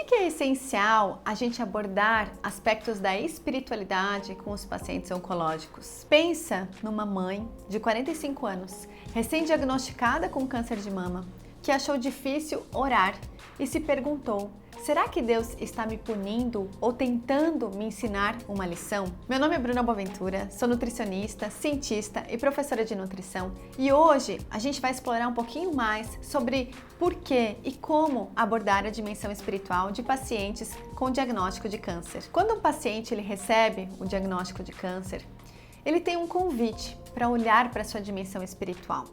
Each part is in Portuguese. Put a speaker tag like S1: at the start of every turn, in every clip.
S1: que é essencial a gente abordar aspectos da espiritualidade com os pacientes oncológicos? Pensa numa mãe de 45 anos, recém-diagnosticada com câncer de mama, que achou difícil orar e se perguntou: será que Deus está me punindo ou tentando me ensinar uma lição? Meu nome é Bruna Boaventura, sou nutricionista, cientista e professora de nutrição, e hoje a gente vai explorar um pouquinho mais sobre por que e como abordar a dimensão espiritual de pacientes com diagnóstico de câncer. Quando um paciente ele recebe o diagnóstico de câncer, ele tem um convite para olhar para a sua dimensão espiritual.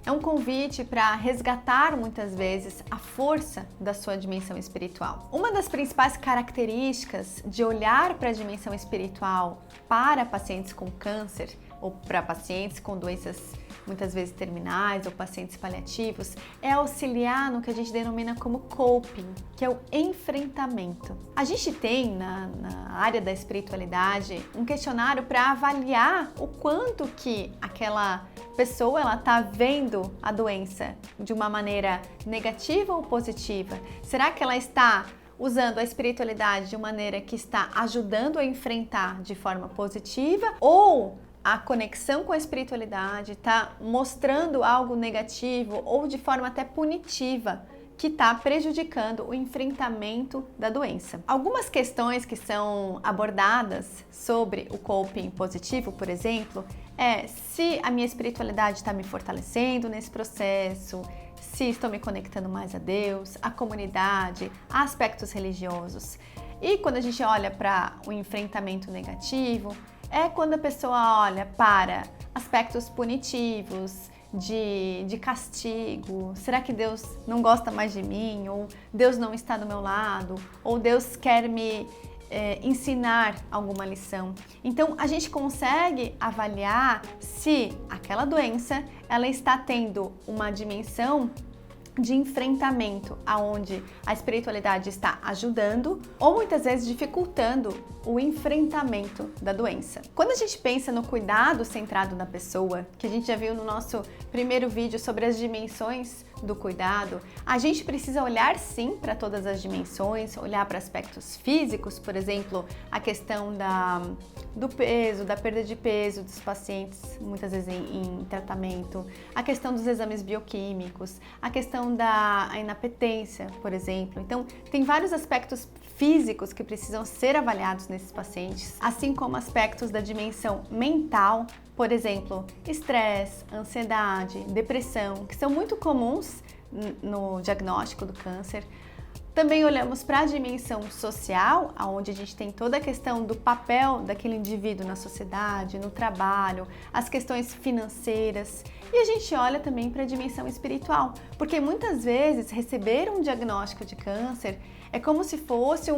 S1: É um convite para resgatar muitas vezes a força da sua dimensão espiritual. Uma das principais características de olhar para a dimensão espiritual para pacientes com câncer ou para pacientes com doenças muitas vezes terminais ou pacientes paliativos é auxiliar no que a gente denomina como coping, que é o enfrentamento. A gente tem na área da espiritualidade um questionário para avaliar o quanto que aquela pessoa ela está vendo a doença de uma maneira negativa ou positiva. Será que ela está usando a espiritualidade de uma maneira que está ajudando a enfrentar de forma positiva, ou a conexão com a espiritualidade está mostrando algo negativo ou de forma até punitiva, que está prejudicando o enfrentamento da doença? Algumas questões que são abordadas sobre o coping positivo, por exemplo, é se a minha espiritualidade está me fortalecendo nesse processo, se estou me conectando mais a Deus, a comunidade, a aspectos religiosos. E quando a gente olha para o enfrentamento negativo, é quando a pessoa olha para aspectos punitivos, de castigo. Será que Deus não gosta mais de mim? Ou Deus não está do meu lado? Ou Deus quer me ensinar alguma lição? Então a gente consegue avaliar se aquela doença ela está tendo uma dimensão de enfrentamento, aonde a espiritualidade está ajudando ou muitas vezes dificultando o enfrentamento da doença. Quando a gente pensa no cuidado centrado na pessoa, que a gente já viu no nosso primeiro vídeo sobre as dimensões do cuidado, a gente precisa olhar sim para todas as dimensões, olhar para aspectos físicos, por exemplo, a questão do peso, da perda de peso dos pacientes, muitas vezes em tratamento, a questão dos exames bioquímicos, a questão da inapetência, por exemplo. Então, tem vários aspectos físicos que precisam ser avaliados nesses pacientes, assim como aspectos da dimensão mental, por exemplo, estresse, ansiedade, depressão, que são muito comuns no diagnóstico do câncer. Também olhamos para a dimensão social, onde a gente tem toda a questão do papel daquele indivíduo na sociedade, no trabalho, as questões financeiras. E a gente olha também para a dimensão espiritual, porque muitas vezes receber um diagnóstico de câncer é como se fosse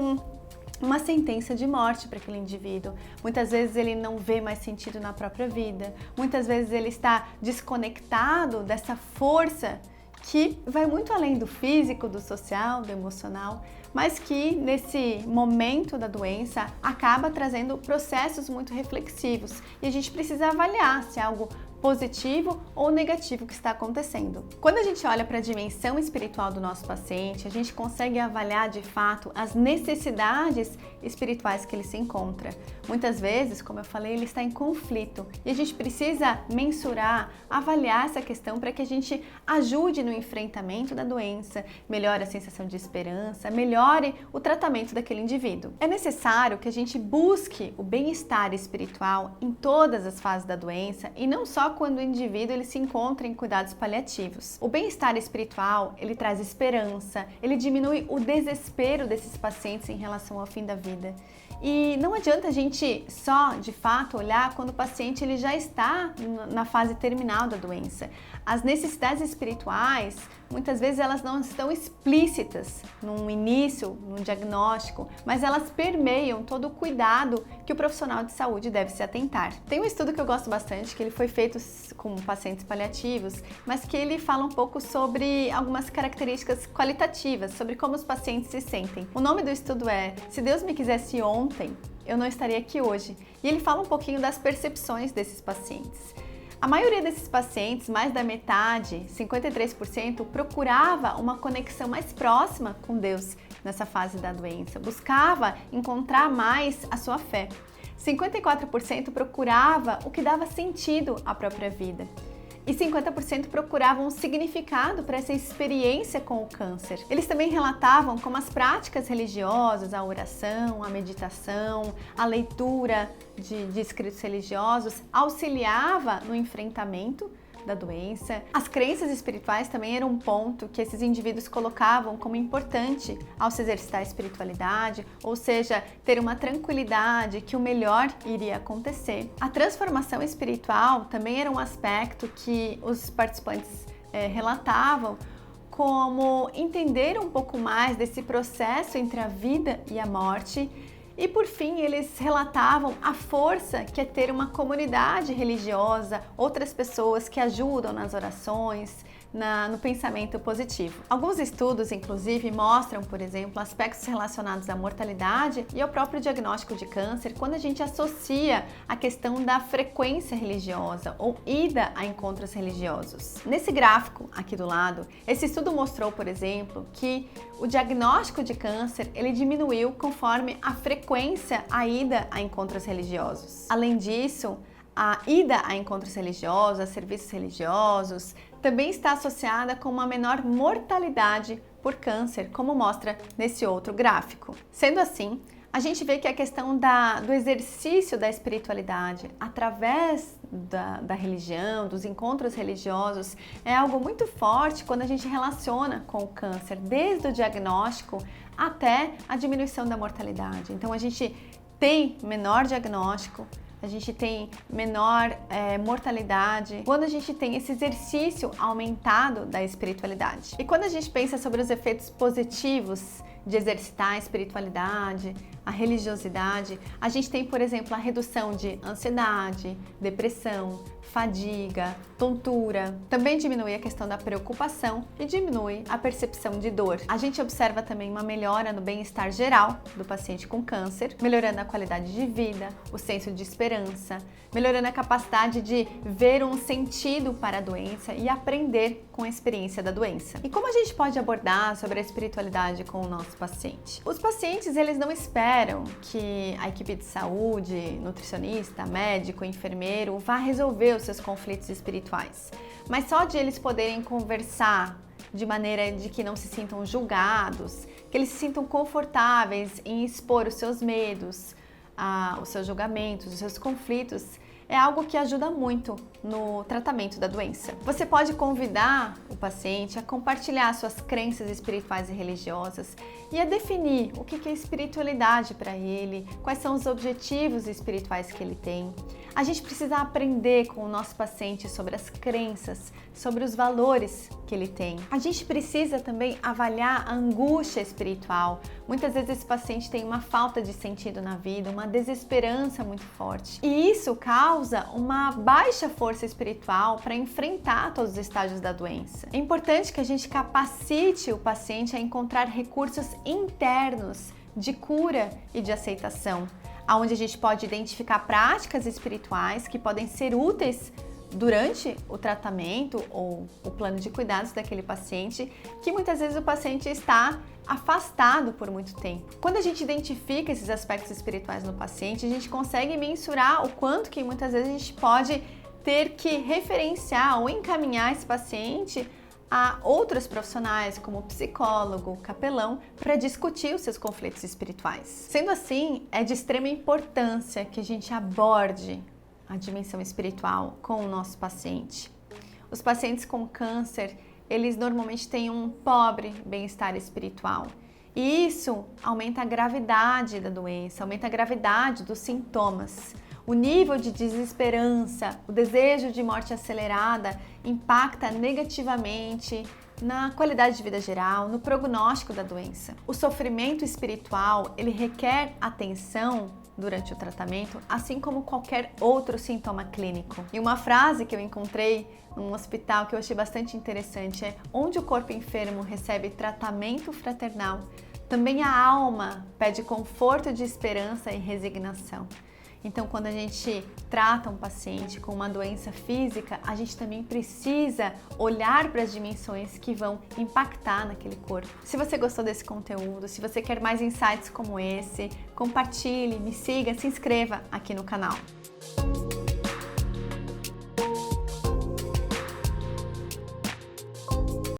S1: uma sentença de morte para aquele indivíduo. Muitas vezes ele não vê mais sentido na própria vida, muitas vezes ele está desconectado dessa força que vai muito além do físico, do social, do emocional, mas que nesse momento da doença acaba trazendo processos muito reflexivos, e a gente precisa avaliar se é algo positivo ou negativo que está acontecendo. Quando a gente olha para a dimensão espiritual do nosso paciente, a gente consegue avaliar de fato as necessidades espirituais que ele se encontra. Muitas vezes, como eu falei, ele está em conflito e a gente precisa mensurar, avaliar essa questão para que a gente ajude no enfrentamento da doença, melhore a sensação de esperança, melhore o tratamento daquele indivíduo. É necessário que a gente busque o bem-estar espiritual em todas as fases da doença e não só quando o indivíduo ele se encontra em cuidados paliativos. O bem-estar espiritual, ele traz esperança, ele diminui o desespero desses pacientes em relação ao fim da vida. E não adianta a gente só, de fato, olhar quando o paciente ele já está na fase terminal da doença. As necessidades espirituais, muitas vezes elas não estão explícitas no início, no diagnóstico, mas elas permeiam todo o cuidado que o profissional de saúde deve se atentar. Tem um estudo que eu gosto bastante, que ele foi feito com pacientes paliativos, mas que ele fala um pouco sobre algumas características qualitativas, sobre como os pacientes se sentem. O nome do estudo é Se Deus Me Quisesse Ontem, Eu Não Estaria Aqui Hoje. E ele fala um pouquinho das percepções desses pacientes. A maioria desses pacientes, mais da metade, 53%, procurava uma conexão mais próxima com Deus nessa fase da doença, buscava encontrar mais a sua fé. 54% procurava o que dava sentido à própria vida. E 50% procuravam um significado para essa experiência com o câncer. Eles também relatavam como as práticas religiosas, a oração, a meditação, a leitura de escritos religiosos auxiliava no enfrentamento da doença. As crenças espirituais também eram um ponto que esses indivíduos colocavam como importante ao se exercitar a espiritualidade, ou seja, ter uma tranquilidade que o melhor iria acontecer. A transformação espiritual também era um aspecto que os participantes relatavam como entender um pouco mais desse processo entre a vida e a morte. E por fim, eles relatavam a força que é ter uma comunidade religiosa, outras pessoas que ajudam nas orações, no pensamento positivo. Alguns estudos, inclusive, mostram, por exemplo, aspectos relacionados à mortalidade e ao próprio diagnóstico de câncer quando a gente associa a questão da frequência religiosa ou ida a encontros religiosos. Nesse gráfico aqui do lado, esse estudo mostrou, por exemplo, que o diagnóstico de câncer ele diminuiu conforme a frequência a ida a encontros religiosos. Além disso, a ida a encontros religiosos, a serviços religiosos, também está associada com uma menor mortalidade por câncer, como mostra nesse outro gráfico. Sendo assim, a gente vê que a questão do exercício da espiritualidade através da religião, dos encontros religiosos, é algo muito forte quando a gente relaciona com o câncer, desde o diagnóstico até a diminuição da mortalidade. Então a gente tem menor diagnóstico, a gente tem menor mortalidade quando a gente tem esse exercício aumentado da espiritualidade. E quando a gente pensa sobre os efeitos positivos de exercitar a espiritualidade, a religiosidade, a gente tem, por exemplo, a redução de ansiedade, depressão, fadiga, tontura. Também diminui a questão da preocupação e diminui a percepção de dor. A gente observa também uma melhora no bem-estar geral do paciente com câncer, melhorando a qualidade de vida, o senso de esperança, melhorando a capacidade de ver um sentido para a doença e aprender com a experiência da doença. E como a gente pode abordar sobre a espiritualidade com o nosso paciente? Os pacientes, eles não esperam que a equipe de saúde, nutricionista, médico, enfermeiro, vá resolver os seus conflitos espirituais. Mas só de eles poderem conversar de maneira de que não se sintam julgados, que eles se sintam confortáveis em expor os seus medos, os seus julgamentos, os seus conflitos, é algo que ajuda muito no tratamento da doença. Você pode convidar o paciente a compartilhar suas crenças espirituais e religiosas e a definir o que é espiritualidade para ele, quais são os objetivos espirituais que ele tem. A gente precisa aprender com o nosso paciente sobre as crenças, sobre os valores que ele tem. A gente precisa também avaliar a angústia espiritual. Muitas vezes esse paciente tem uma falta de sentido na vida, uma desesperança muito forte. E isso causa uma baixa força espiritual para enfrentar todos os estágios da doença. É importante que a gente capacite o paciente a encontrar recursos internos de cura e de aceitação, onde a gente pode identificar práticas espirituais que podem ser úteis durante o tratamento ou o plano de cuidados daquele paciente, que muitas vezes o paciente está afastado por muito tempo. Quando a gente identifica esses aspectos espirituais no paciente, a gente consegue mensurar o quanto que muitas vezes a gente pode ter que referenciar ou encaminhar esse paciente a outros profissionais, como psicólogo, capelão, para discutir os seus conflitos espirituais. Sendo assim, é de extrema importância que a gente aborde a dimensão espiritual com o nosso paciente. Os pacientes com câncer, eles normalmente têm um pobre bem-estar espiritual. E isso aumenta a gravidade da doença, aumenta a gravidade dos sintomas. O nível de desesperança, o desejo de morte acelerada impacta negativamente na qualidade de vida geral, no prognóstico da doença. O sofrimento espiritual, ele requer atenção durante o tratamento, assim como qualquer outro sintoma clínico. E uma frase que eu encontrei num hospital que eu achei bastante interessante é: onde o corpo enfermo recebe tratamento fraternal, também a alma pede conforto de esperança e resignação. Então, quando a gente trata um paciente com uma doença física, a gente também precisa olhar para as dimensões que vão impactar naquele corpo. Se você gostou desse conteúdo, se você quer mais insights como esse, compartilhe, me siga, se inscreva aqui no canal.